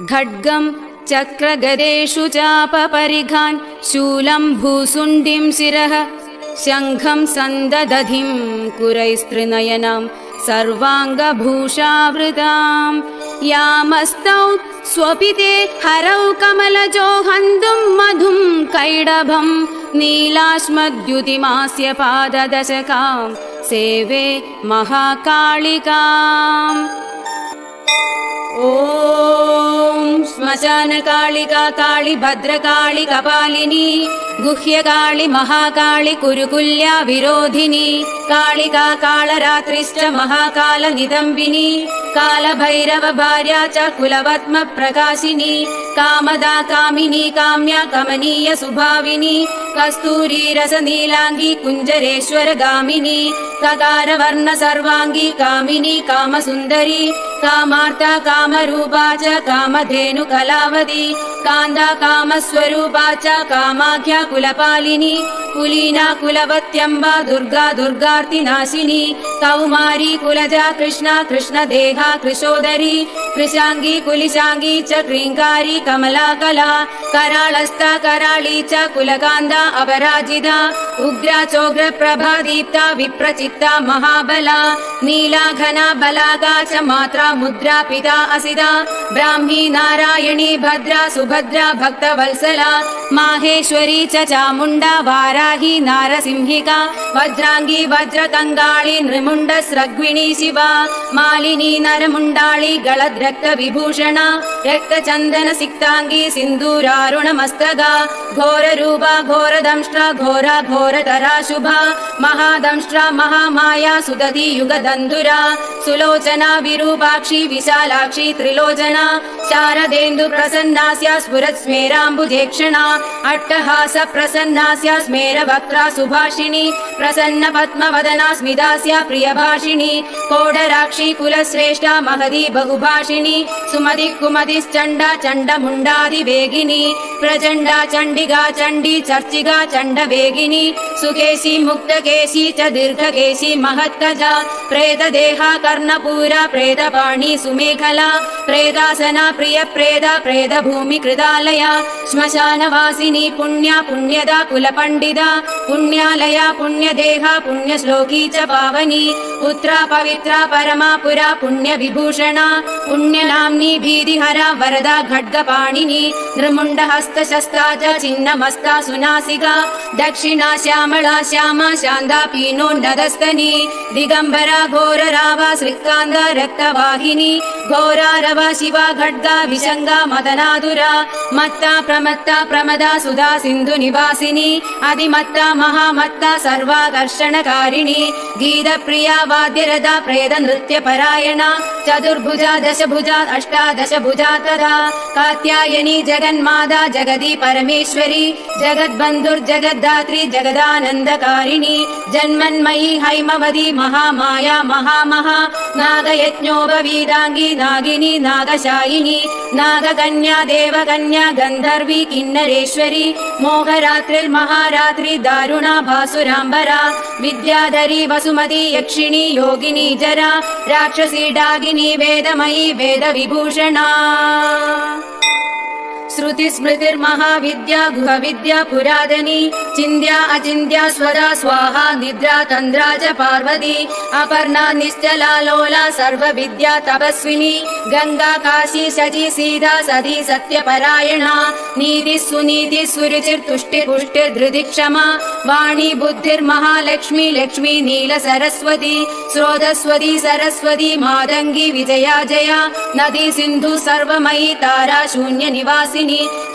खड्गं चक्रगदेषु चापपरिघान् शूलं भूसुण्डिं शिरः शङ्खं सन्ददधिं कुरैस्त्रिनयनां सर्वाङ्गभूषावृतां यामस्तौ स्वपिते हरौ कमलजो हन्तुं मधुं कैडभं नीलाश्मद्युतिमास्य पाददशकां सेवे महाकालिकाम्। ॐ श्मशानकालिका काळि भद्रकाळि कपालिनी गुह्यकाळि महाकाळि कुरुकुल्या विरोधिनी कालिका कालरात्रिश्च महाकालनिदम्बिनी कालभैरव भार्या च कुलवत्म प्रकाशिनी कामदा कामिनी काम्या कमनीय सुभाविनी कस्तूरी रसनीलांगी कुञ्जरेश्वर गामिनी ककारवर्ण सर्वांगी कामिनी कामसुन्दरी कामार्ता कामरूपा च कामधेनु कलावती कान्दा कामस्वरूपा च कामाख्या कुलपालिनी कुलीना कुलवत्यम्बा दुर्गा दुर्गार्तिनाशिनी कौमारी कुलजा कृष्णा कृष्णदेहा कृशोदरी कृशांगी कुलिशांगी च क्रींकारी कमला कला कराळस्था कराळी च कुलकान्दा अपराजिता उग्रा चोग्र प्रभा दीप्ता विप्रचित्ता महाबला नीला घना बलागा च मात्रा मुद्रा पिता असिता ब्राह्मी नारायणी भद्रा सुभद्रा भक्तवत्सला माहेश्वरी च चामुण्डा वाराही नारसिंहिका वज्रांगी वज्रकङ्गाळी नृमुण्डस्रग्विणी शिवा मालिनी नरमुण्डाळी गलद्रक्त विभूषणा रक्तचन्दन सिक्तांगी सिन्दूरारुणमस्तगा घोररूपा घोरदंष्ट्रा घोरा घोरतरा शुभा महादंष्ट्रा महामाया सुदती युगदन्धुरा सुलोचना विरूपाक्षी विशालाक्षी त्रिलोचना शारदेन्दु प्रसन्नास्या स्फुरत् स्मेराम्बुजेक्षणा अट्टहास प्रसन्नास्या स्मेरवक्त्रा सुभाषिणी प्रसन्न पद्मवदना स्मितास्या प्रियभाषिणी कोडराक्षी कुलश्रेष्ठा महदी बहुभाषिणी सुमति कुमतिश्चण्डा चण्डमुण्डादिवेगिनी प्रचण्डा चण्डिका चण्डी चर्चिका चण्डवेगिनी सुकेशी मुक्तकेशी च दीर्घकेशी महत्कजा प्रेतदेहा कर्णपूरा प्रेतपाणी सुमेखला प्रेतासना प्रिय प्रेदा प्रेतभूमि कृतालया श्मशानवासिनी पुण्या पुण्यदा कुलपण्डिता पुण्यालया पुण्यदेहा पुण्यश्लोकी च पावनी पुत्रा पवित्रा परमा पुरा पुण्यविभूषणा पुण्यनाम्नी भीतिहरा वरदा खड्गपाणिनी नृमुण्डहस्तशस्ता च छिन्नमस्ता सुनासिका दक्षिणा श्यामला श्यामा शान्ता पीनोन्नतस्तनी दिगम्बरा घोररावा श्रीकान्ता रक्तवाहिनी घोरारवा शिवा खड्गा विशङ्गा मदनादुरा मत्ता प्रमत्ता प्रमदा सुधा सिन्धु निवासिनी अधिमत्ता महामत्ता सर्वाकर्षणकारिणी गीतप्रिया वाद्यरदा प्रेत नृत्यपरायणा चतुर्भुजा दशभुजा अष्टादशभुजा तदा कात्यायनी जगन्माता जगदी परमेश्वरी जगद्बन्धुर्जगद्धात्री जगदानन्दकारिणी जन्मन्मयी हैमवती महामाया महामहा नागयज्ञोपवीदाङ्गी नागिनी नागशायिनी नागकन्या देवकन्या गन्धर्वी किन्नरेश्वरी मोहरात्रिर्महारात्रि दारुणा भासुराम्बरा विद्याधरी वसुमती यक्षिणी योगिनी जरा राक्षसी डागिनी वेदमयी वेदविभूषणा श्रुतिस्मृतिर्महाविद्या गुहविद्या पुरातनी चिन्त्या अचिन्त्या स्वदा स्वाहा निद्रा तन्द्रा च पार्वती अपर्णा निश्चला लोला सर्वविद्या तपस्विनी गंगा काशी शची सीता सती सत्यपरायणा नीतिः सुनीतिः सुरुचिर्तुष्टिपुष्टिर्धृतिः क्षमा वाणी बुद्धिर्महालक्ष्मी लक्ष्मी नील सरस्वती स्रोतस्वती सरस्वती मातंगी विजया जया नदी सिंधु सर्वमयी तारा शून्य निवासिनी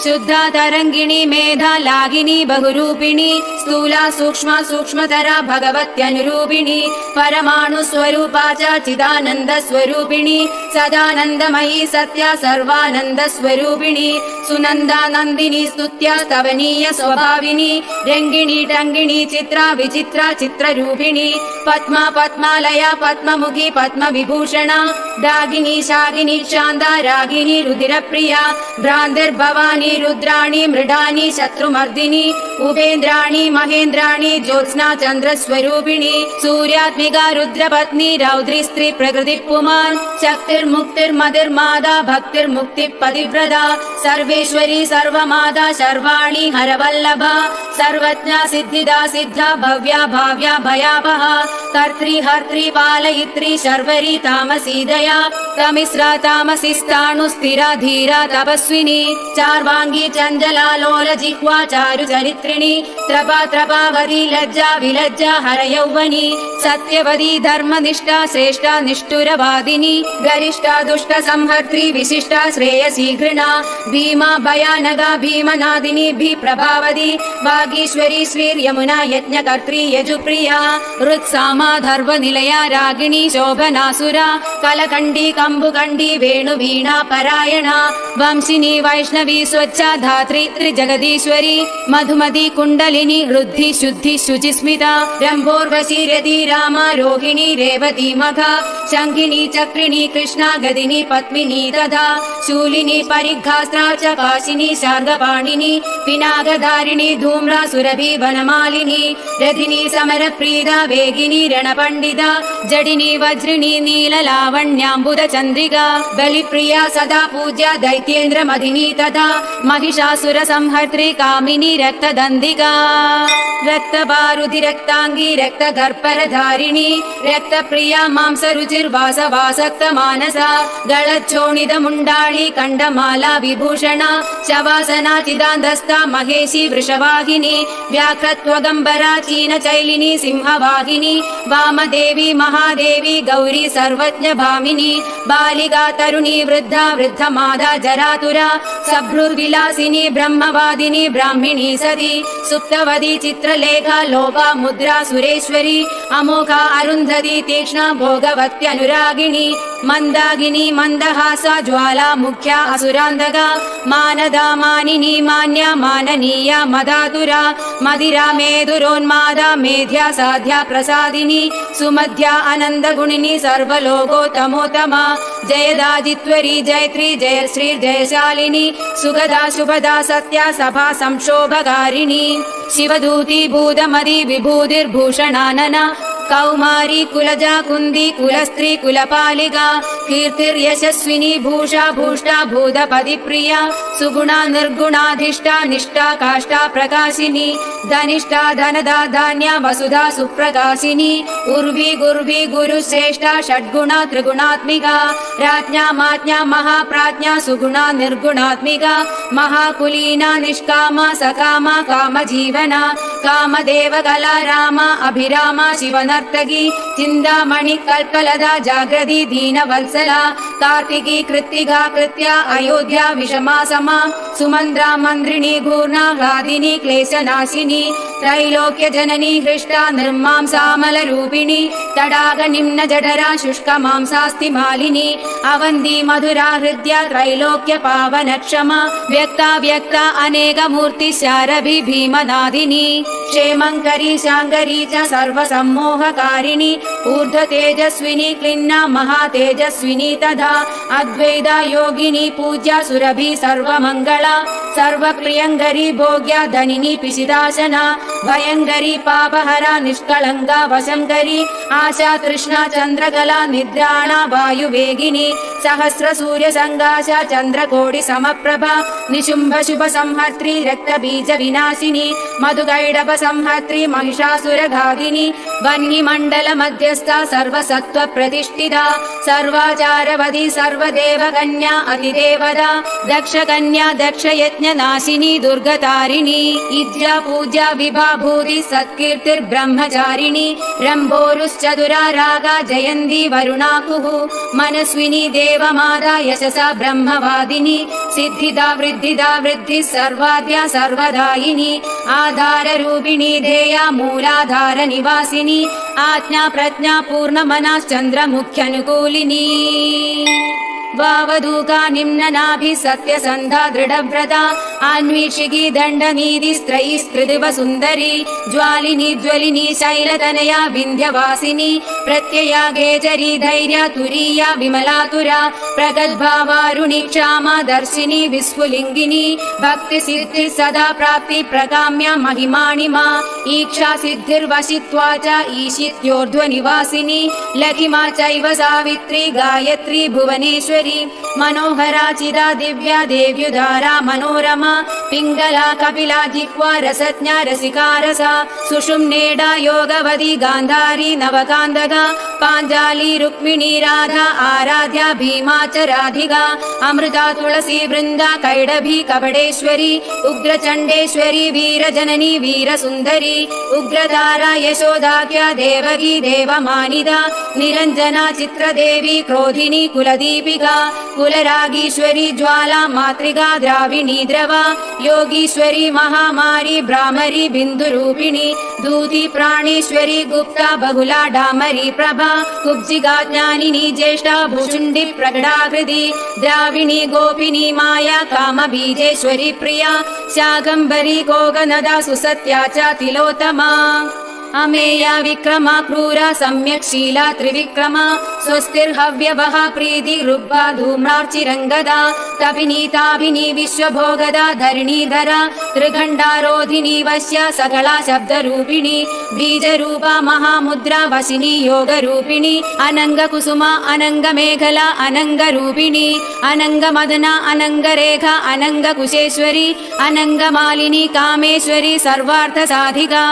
शुद्धा तरंगिणी मेधा लागिनी बहुरूपिणी स्थूला सूक्ष्म सूक्ष्मतरा भगवत्यनुरूपिणी परमाणु स्वरूपा च चिदानंद स्वरूपिणी सदानंदमयी सत्या सर्वानंद स्वरूपिणी सुनंदा नंदिनी स्तुत्या स्तवनीय स्वभाविनी रंगिणी टंगिणी चित्रा विचित्रा चित्ररूपिणी पद्मा पद्मालया पद्ममुखी पद्म विभूषणा डागिनी शागिनी शांता रागिनी रुधिरप्रिया भ्रांतिर् ज्योतिर्भवानी रुद्राणी मृडानी शत्रुमर्दिनी उपेन्द्राणी महेन्द्राणी ज्योत्स्ना चन्द्रस्वरूपिणी सूर्यात्मिका रुद्रपत्नी रौद्री स्त्री प्रकृति पुमान् शक्तिर्मुक्तिर्मतिर्मादा भक्तिर्मुक्तिपतिव्रता सर्वेश्वरी सर्वमाता सर्वाणि हरवल्लभा सर्वज्ञा सिद्धिदा सिद्धा भव्या भाव्या भयावहा कर्त्री हर्त्री पालयित्री शर्वरी तामसी दया तमिस्रा तामसिस्ताणु स्थिरा धीरा तपस्विनी चार्वांगी चञ्चला लोल जिह्वा चारु चरित्रिणी त्रपा त्रपावती लज्जा विलज्जा हर यौवनी सत्यवती धर्मनिष्ठा श्रेष्ठा निष्ठुरवादिनी गरिष्ठा दुष्ट संहर्त्री विशिष्टा श्रेयसी घृणा भीमा भयानगा भीमनादिनी प्रभावती वागीश्वरी श्रीर्यमुना यज्ञकर्त्री यजुप्रिया हृत्सामा धर्वनिलया रागिणी शोभनासुरा कलकण्डी कम्बुकण्डी वेणुवीणा परायणा वंशिनी वैष्णवी स्वच्छा धात्री त्रिजगदीश्वरी मधुमती कुण्डलिनी रुद्धि शुद्धि शुचिस्मिता रम्भोर्वशी रति रामा रोहिणी रेवती मघा शङ्खिनी चक्रिणी कृष्णा गदिनी पद्मिनी तथा शूलिनी परिघास्त्रा च काशिनी शार्गपाणिनी पिनाकधारिणी धूम्रा सुरभि वनमालिनी रथिनी समरप्रीदा वेगिनी रणपण्डिता जडिनी वज्रिणी नीललावण्याम्बुद चन्द्रिका बलिप्रिया सदा पूज्या दैत्येन्द्र मदिनी तथा महिषासुर संहर्त्री कामिनी रक्तदन्दिका रक्तबारुधि रक्तांगी रक्तगर्भरधारिणी रक्तप्रिया मांसरुचिर्वासवासक्त मानसा गलच्छोणित मुण्डाळी कण्डमाला विभूषणा शवासना चिदान्दस्ता महेशी वृषवाहिनी व्याघ्रत्वगम्बरा चीनचैलिनी सिंहवाहिनी वामदेवी महादेवी गौरी सर्वज्ञ भामिनी बालिका तरुणी वृद्धा वृद्धमादा जरातुरा सभ्रुर्विलासिनी ब्रह्मवादिनी ब्राह्मिणी सती सुप्तवती चित्रलेखा लोपा मुद्रा सुरेश्वरी अमोघा अरुन्धती तीक्ष्णा भोगवत्यनुरागिणी मन्दागिनी मन्दहासा ज्वाला मुख्या असुरान्धका मानदा मानिनी मान्या माननीया मदातुरा मदिरा मेधुरोन्मादा मेध्या साध्या प्रसादिनी सुमध्या आनन्दगुणिनी सर्वलोकोत्तमोत्तमा जयदाजित्वरी जयत्री जयश्री जयशालिनी सुगदा शुभदा सत्या सभा संक्षोभकारिणी शिवदूती भूतमदी विभूतिर्भूषणानना कौमारी कुलजा कुन्दी कुलस्त्री कुलपालिका कीर्तिर्यशस्विनी भूषा भूष्टा भूतपति प्रिया सुगुणा निर्गुणाधिष्ठा निष्ठा काष्ठा प्रकाशिनी धनिष्ठा धनदा धान्या वसुधा सुप्रकाशिनी उर्वी गुर्वी गुरुश्रेष्ठा षड्गुणा त्रिगुणात्मिका राज्ञा माज्ञा महाप्राज्ञा सुगुणा निर्गुणात्मिका महाकुलीना निष्कामा सकामा कामजीवना कामदेव कला रामा अभिरामा शिवनर्तकी चिन्तामणि कल्पलदा जागृति दीनवत्सला कार्तिकी कृत्तिका कृत्या अयोध्या विषमा समा सुमन्द्रा मन्द्रिणी घूर्णा ह्लादिनी क्लेशनाशिनी त्रैलोक्य जननी हृष्टा निर्मांसामलरूपिणी तडाग निम्न जठरा शुष्क मांसास्ति मालिनी अवन्ती मधुरा हृद्या त्रैलोक्य पावन क्षमा व्यक्ता व्यक्ता अनेक मूर्ति शारभि भीमनादिनी क्षेमङ्करी शाङ्करी च सर्वसम्मोहकारिणी ऊर्ध्व तेजस्विनी क्लिन्ना महातेजस्विनी तथा अद्वैता योगिनी पूज्या सुरभि सर्वमङ्गला सर्वप्रियङ्करी भोग्या धनिनी पिशिदाशना भयङ्करी पापहरा निष्कलङ्का वशङ्करी आशा तृष्णा चन्द्रकला निद्राणा वायुवेगिनी सहस्र सूर्य संगाशा चन्द्रकोटि समप्रभा निशुम्भ शुभ संहर्त्री रक्तबीज विनाशिनी मधुगैडभ संहर्त्री महिषासुरघातिनी वह्निमण्डल मध्यस्था सर्वसत्त्व प्रतिष्ठिता सर्वाचारवती सर्वदेवकन्या अतिदेवता दक्षकन्या दक्षयज्ञनाशिनी दुर्गतारिणी इज्या पूज्या विभाभूति सत्कीर्तिर्ब्रह्मचारिणी रम्भोरुश्चतुरा रागा जयन्ती वरुणाकुः मनस्विनी देवमाता यशसा ब्रह्मवादिनी सिद्धिदा वृद्धिदा वृद्धिः सर्वाद्या सर्वदायिनी आधाररूपिणी ध्येया मूलाधार निवासिनी आज्ञा प्रज्ञा पूर्णमनाश्चन्द्रमुख्यनुकूलिनी वावधूका निम्ननाभिः सत्यसन्धा दृढव्रता अन्वीक्षिकी दण्डनीतिस्त्रयीस्त्रिदिव सुन्दरी ज्वालिनी ज्वलिनी शैलतनया विन्ध्यवासिनी प्रत्यया गेजरी धैर्या तुरीया विमलातुरा प्रगल्भावारुणी क्षामा दर्शिनी विस्फुलिङ्गिनी भक्तिसिद्धिः सदा प्राप्ति प्रकाम्या महिमाणिमा ईक्षा सिद्धिर्वशित्वा च ईशित्योर्ध्वनिवासिनी लघिमा चैव सावित्री गायत्री भुवनेश्वरी मनोहरा चिदा दिव्या देव्युदारा मनोरमा पिङ्गला कपिला जिह्वा रसज्ञा रसिकारसा सुषुम्नेडा योगवती गान्धारी नवकान्दगा पाञ्जाली रुक्मिणी राधा आराध्या भीमा च राधिका अमृता तुलसी वृन्दा कैडभी कपडेश्वरी उग्रचण्डेश्वरी वीरजननी वीरसुन्दरी उग्रतारा यशोदाख्या देवकी देवमानिदा निरञ्जना चित्रदेवी क्रोधिनी कुलदीपिका कुलरागीश्वरी ज्वाला मातृका द्राविणी द्रवा योगीश्वरी महामारी भ्रामरी बिन्दुरूपिणी दूती प्राणेश्वरी गुप्ता बहुला डामरी प्रभा कुब्जिगा ज्ञानिनी ज्येष्ठा भुचुण्डी प्रगडाकृति द्राविणी गोपिनी माया कामबीजेश्वरी प्रिया शाकम्भरी कोकनदा सुसत्या च तिलोत्तमा अमेया विक्रमा क्रूरा सम्यक् शीला त्रिविक्रमा स्वस्तिर्हव्यवः प्रीति रुब्बा धूम्रार्चिरङ्गदा तपिनीताभिनी विश्वभोगदा धरणीधरा त्रिखण्डारोधिनी वश्य सकला शब्दरूपिणी बीजरूपा महामुद्रा वशिनी योगरूपिणी अनङ्गकुसुमा अनङ्गमेखला अनङ्गरूपिणी अनङ्गमदना अनङ्गरेखा अनङ्गकुशेश्वरी अनङ्गमालिनी कामेश्वरी सर्वार्थसाधिका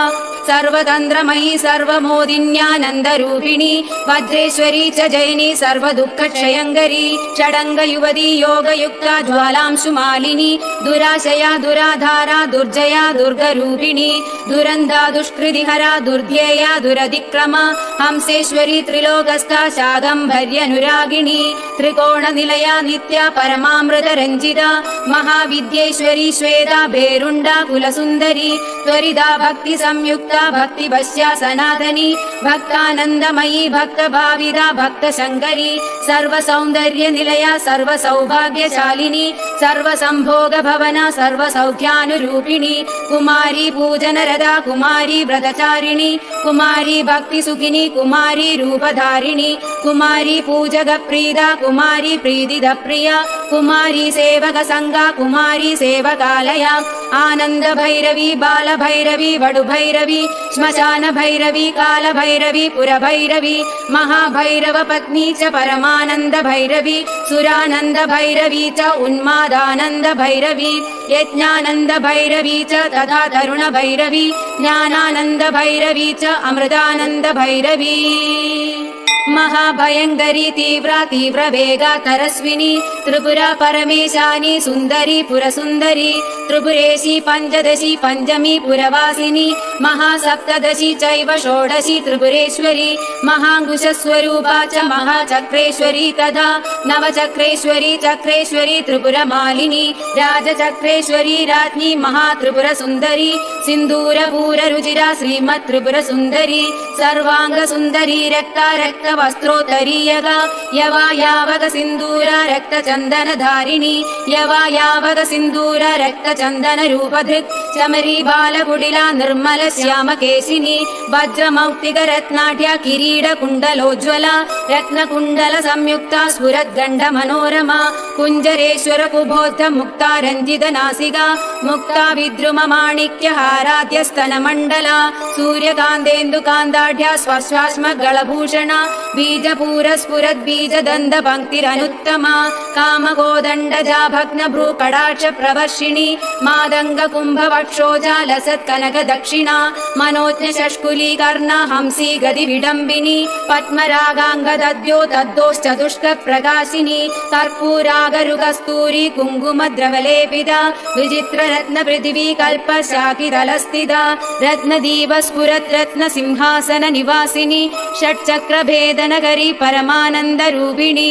सर्वतन्त्रमयी सर्वमोदिन्यानन्दरूपिणी वज्रेश्वरी च जैनी सर्वदुःखक्षयङ्करी षडङ्गयुवती योगयुक्ता ज्वालांशुमालिनी दुराशया दुराधारा दुर्जया दुर्गरूपिणी दुरन्दा दुष्कृतिहरा दुर्ध्येया दुरतिक्रमा हंसेश्वरी त्रिलोकस्था शाकम्भर्यनुरागिणी त्रिकोणनिलया नित्या परमामृतरञ्जिता महाविद्येश्वरी श्वेता भेरुण्डा कुलसुन्दरी त्वरिता भक्तिसंयुक्ता भक्तिवश्या सनातनी भक्तानन्दमयी भक्तभाविदा भक्तशङ्करी सर्वसौन्दर्यनिलया सर्वसौभाग्यशालिनी सर्वसम्भोगभवना सर्वसौख्यानुरूपिणी कुमारी पूजनरदा कुमारी व्रतचारिणी कुमारी भक्तिसुखिनी कुमारी रूपधारिणी कुमारी पूजकप्रीदा कुमारी प्रीतिदप्रिया कुमारी सेवकसङ्गा कुमारी सेवकालया आनन्दभैरवी बालभैरवी वडुभैरवी श्मशानभैरवी कालभैरवी पुरभैरवी महाभैरवपत्नी च परमानन्दभैरवी सुरानन्दभैरवी च उन्मादानन्दभैरवी यज्ञानन्दभैरवी च तथा तरुणभैरवी ज्ञानानन्दभैरवी च अमृतानन्दभैरवी महाभयङ्करी तीव्रा तीव्रवेगा तरस्विनी त्रिपुरा परमेशानी सुन्दरी पुरसुन्दरी त्रिपुरेशी पञ्चदशी पञ्चमी पुरवासिनी महासप्तदशी चैव षोडशी त्रिपुरेश्वरी महाङ्कुशस्वरूपा च महाचक्रेश्वरी तथा नवचक्रेश्वरी चक्रेश्वरी त्रिपुरमालिनी राजचक्रेश्वरी राज्ञी महात्रिपुरसुन्दरी सिन्दूरपूररुचिरा श्रीमत्त्रिपुरसुन्दरी सर्वाङ्गसुन्दरी रक्ता वस्त्रोत्तरीयगा यवा यावग सिन्दूरा रक्तचन्दनधारिणी यवा यावग सिन्दूरा रक्तचन्दन रूपधृक् चमरी बालकुटिला निर्मल श्यामकेशिनी वज्रमौक्तिकरत्नाढ्या किरीटकुण्डलोज्ज्वला रत्नकुण्डल संयुक्ता स्फुरद्गण्डमनोरमा कुञ्जरेश्वर कुबोद्ध मुक्ता रञ्जितनासिका मुक्ता विद्रुममाणिक्यहाराद्यस्तनमण्डला सूर्यकान्तेन्दुकान्ताढ्या स्वश्वाश्मगलभूषणा बीजपूरस्फुरद्बीजदन्तपङ्क्तिरनुत्तमा कामकोदण्डजा भग्नभ्रूकटाक्ष प्रवर्षिणी मादङ्गकुम्भवक्षोजा लसत्कनकदक्षिणा मनोज्ञशष्कुलीकर्णा हंसी गतिविडम्बिनी पद्मरागाङ्गदद्यो तद्दोश्चतुष्कप्रकाशिनी कर्पूरागरुकस्तूरी कुङ्कुमद्रवलेपिता विचित्ररत्नपृथिवी कल्पशाकितलस्थिता रत्नदीपस्फुरद्रत्नसिंहासननिवासिनी षट्चक्रभेदनगरी परमानन्दरूपिणी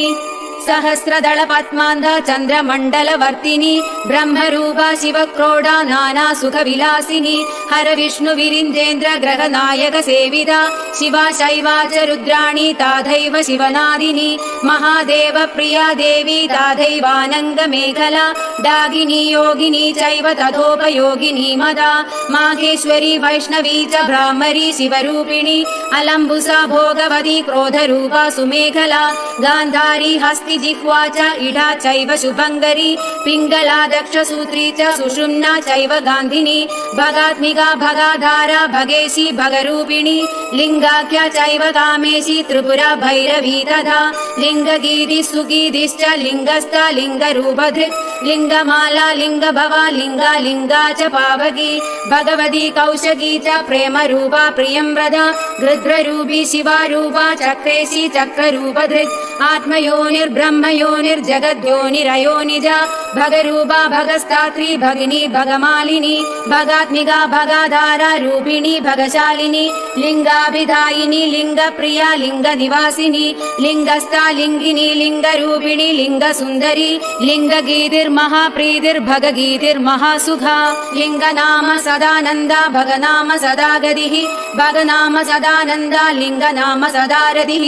सहस्रदल पद्मान्ध चन्द्रमण्डलवर्तिनि ब्रह्मरूपा शिवक्रोडा नाना सुखविलासिनि हर विष्णु विरिञ्जेन्द्र ग्रहनायक सेविता शिवा शैवा च रुद्राणि ताथैव शिवनादिनि महादेव प्रिया देवी ताथैवानङ्गमेखला डागिनी योगिनी चैव तथोपयोगिनी मदा माहेश्वरी वैष्णवी च ब्राह्मरी शिवरूपिणी अलम्बुसा भोगवती क्रोधरूपा सुमेखला गान्धारी हस्तिजिह्वा च इडा चैव शुभङ्करी पिङ्गला दक्षसूत्री च सुषुम्ना चैव गान्धिनी भगात्मिका भगाधारा भगेशी भगरूपिणी लिङ्गाख्या चैव कामेशी त्रिपुरा भैरवी तथा लिङ्गगीति सुगीतिश्च लिङ्गस्था लिङ्गरूपधृक् लिङ्गमाला लिङ्गभवा लिङ्गा लिङ्गा च पावकी भगवती कौशकी च प्रेमरूपा प्रियंव्रता गृध्ररूपी शिवारूपा चक्रेशी चक्ररूपधृक् आत्मयोनिर्ब्रह्मयोनिर्जगद्योनिरयोनिजा भगरूपा भगस्तात्री भगिनी भगमालिनी भगात्मिका भगाधारा रूपिणी भगशालिनी लिङ्गाभिधायिनी लिङ्गप्रिया लिङ्गनिवासिनी लिङ्गस्था लिङ्गिनी लिङ्गरूपिणी लिङ्गसुन्दरी लिङ्गगीतिर्महाप्रीतिर्भगगीतिर्महासुखा लिङ्गनाम सदानन्दा भगनाम सदा गतिः भगनाम सदानन्दा लिङ्गनाम सदा रतिः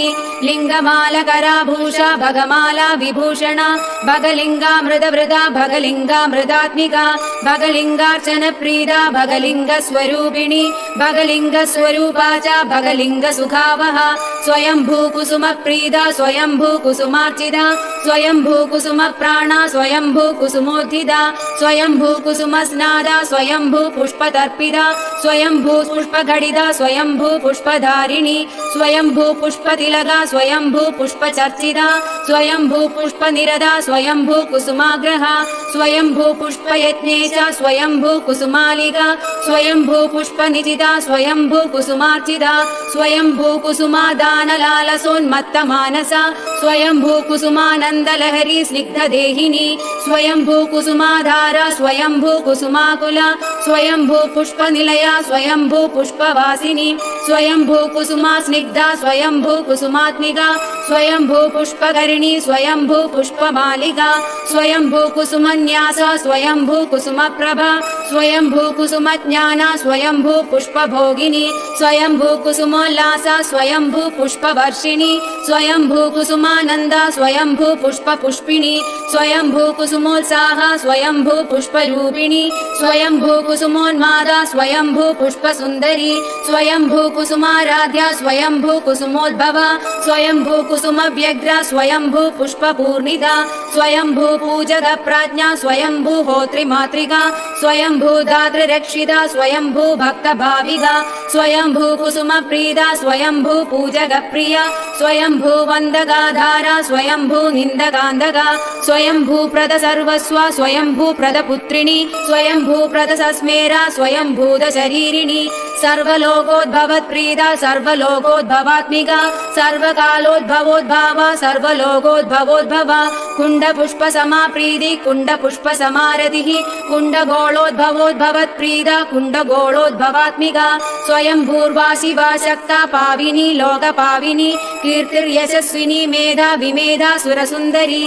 लिङ्गमालकराभूषा भगमाला विभूषणा भगलिङ्गामृतवृता भगलिङ्गामृतात्मिका भगलिङ्गार्चनप्रीता भगलिङ्गस्वरूपिणी भगलिङ्गस्वरूपा च भगलिङ्गसुखावहा स्वयंभूकुसुमप्रीता स्वयंभूकुसुमार्चिता स्वयंभूकुसुमप्राणा स्वयंभूकुसुमोत्थिता स्वयंभूकुसुमस्नादा स्वयंभूपुष्पतर्पिता स्वयंभूपुष्पघटिता स्वयंभूपुष्पधारिणी स्वयंभूपुष्पतिलका स्वयंभूपुष्पचर्चिता स्वयंभूपुष्पनिरता स्वयंभूकुसुमाग्रहा स्वयंभूपुष्पयज्ञेशा स्वयंभूकुसुमालिका स्वयंभूपुष्पनिचिता स्वयंभूकुसुमार्चिता स्वयंभूकुसुमादानलालसोन्मत्तमानसा स्वयंभूकुसुमानन्दलहरी स्निग्धदेहिनी स्वयंभूकुसुमाधारा स्वयंभूकुसुमाकुला स्वयंभूपुष्पनिलया स्वयंभूपुष्पवासिनी स्वयंभूकुसुमा स्निग्धा स्वयंभूकुसुमात्मिका स्वयंभूपुष्पकरिणी स्वयंभूपुष्पमालिका स्वयंभूकुसुमन्यासा स्वयंभूकुसुमप्रभा स्वयंभूकुसुमज्ञाना स्वयंभूपुष्पभोगिनी स्वयंभूकुसुमोल्लासा स्वयंभूपुष्पवर्षिणी स्वयंभूकुसुमानन्दा स्वयंभूपुष्पपुष्पिणी स्वयंभूकुसुमोत्साहा स्वयंभूपुष्परूपिणी स्वयंभूकुसुमोन्मादा स्वयंभूपुष्पसुन्दरी स्वयंभूकुसुमाराध्या स्वयंभूकुसुमोद्भवा स्वयंभूकुसुमव्यग्रा स्वयंभूपुष्पपूर्णिता स्वयंभूपूजकप्राज्ञा स्वयंभूहोत्रिमातृका स्वयंभूदातृरक्षिता स्वयंभूभक्तभाविका स्वयंभूकुसुमप्रीता स्वयंभूपूजकप्रिया स्वयंभूवन्दगाधारा स्वयंभूनिन्दकान्दका स्वयंभूप्रदसर्वस्व स्वयंभूप्रदपुत्रिणी स्वयंभूप्रदसस्मेरा स्वयंभूतशरीरिणी सर्वलोकोद्भवत्प्रीता सर्वलोकोद्भवात्मिका सर्वकालोद्भवोद्भावा सर्वलोकोद्भवोद्भवा कुण्डपुष्पसमाप्रीति कुण्डपुष्पसमारतिः कुण्डगोळोद्भवोद्भवत्प्रीता कुण्डगोळोद्भवात्मिका स्वयंभूर्वा शिवा शक्ता पाविनी लोकपाविनी कीर्तिर्यशस्विनी मेधा विमेधा सुरसुन्दरी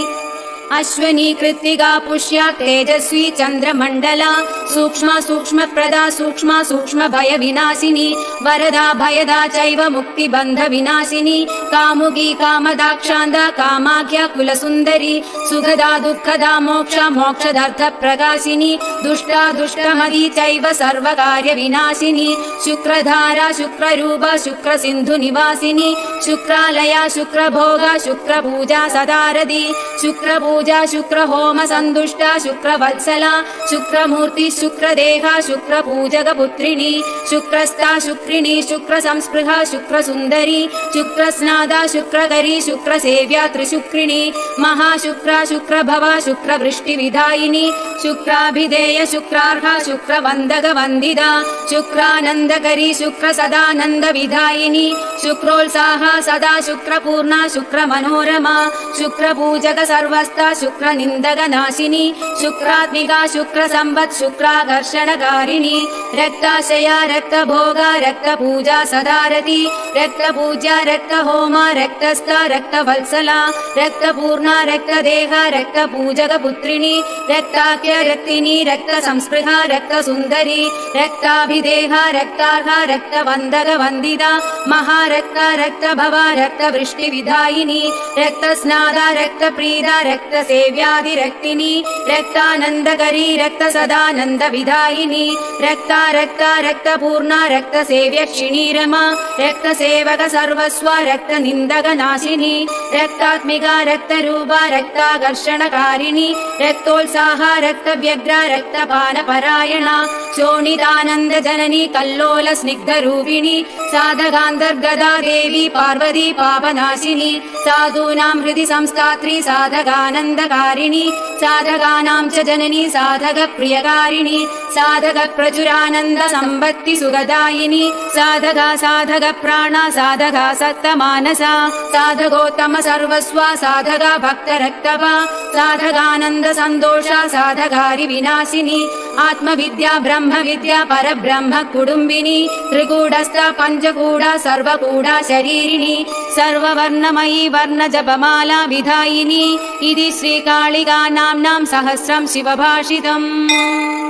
अश्वनी कृत्तिका पुष्या तेजस्वी चंद्रमंडला सूक्ष्म सूक्ष्म प्रदा सूक्ष्म सूक्ष्म भय विनाशिनी वरदा भयदा चैव मुक्ति बंध विनाशिनी कामुकी कामदाक्षान्ता कामाख्या कुलसुंदरी सुखदा दुःखदा मोक्ष मोक्षदार्थ प्रकाशिनी दुष्टा दुष्टमती चैव सर्वकार्य विनाशिनी शुक्रधारा शुक्ररूपा शुक्र सिंधु निवासिनी शुक्रालया शुक्रभोगा शुक्रपूजा सदारदी शुक्रपूजा शुक्रहोम संदुष्टा शुक्रवत्सला शुक्रमूर्ति शुक्रदेहा शुक्रपूजकपुत्रिणी शुक्रस्था शुक्रिणी शुक्रसंस्पृहा शुक्रसुन्दरी शुक्रस्नादा शुक्रकरी शुक्रसेव्या त्रिशुक्रिणी महाशुक्रा शुक्रभवा शुक्रवृष्टिविधायिनी शुक्राभिधेय शुक्रार्हा शुक्रवन्दकवन्दिता शुक्रानन्दकरी शुक्रसदानन्दविधायिनी शुक्रोत्साहा सदा शुक्रपूर्णा शुक्रमनोरमा शुक्रपूजक सर्वस्था रक्ता शुक्रनिन्दकनाशिनी शुक्रात्मिका शुक्रसम्पत् शुक्राकर्षणकारिणी रक्ताशया रक्तभोगा रक्तपूजा सदारती रक्तपूज्या रक्तहोमा रक्तस्था रक्तवत्सला रक्तपूर्णा रक्तदेहा रक्तपूजकपुत्रिणी रक्ताख्य रक्तिनी रक्तसंस्पृहा रक्तसुन्दरी रक्ताभिदेहा रक्तार्हा रक्तवन्दकवन्दिता महारक्ता रक्तभवा रक्तवृष्टिविधायिनी रक्तस्नादा रक्तप्रीदा रक्तसेव्यादिरक्तिनी रक्तानन्दकरी रक्तसदानन्दविधायिनी रक्ता रक्ता रक्तपूर्णा रक्तसेव्यक्षिणी रमा रक्तसेवक सर्वस्वा रक्तनिन्दकनाशिनी रक्तात्मिका रक्तरूपा रक्ताकर्षणकारिणी रक्तोत्साहा रक्तव्यग्रा रक्तपानपरायणा शोणितानन्दजननी कल्लोलस्निग्धरूपिणी साधकान्तर्गता देवी पार्वती पापनाशिनी साधूनां हृदि संस्थात्री साधकानन्दकारिणी साधकानां च जननी साधकप्रियकारिणी साधकप्रचुरानन्दसम्पत्तिसुखदायिनी साधका साधकप्राणा साधका सत्तमानसा साधकोत्तम सर्वस्वा साधका भक्तरक्तपा साधकानन्दसन्तोषा साधकारि विनाशिनी आत्मविद्या ब्रह्मविद्या परब्रह्म कुटुम्बिनी त्रिकूटस्था पञ्चकूटा सर्वकूटा शरीरिणी सर्ववर्णमयी वर्णजपमाला विधायिनी इति श्रीकालिका नाम्नां सहस्रं शिवभाषितम्।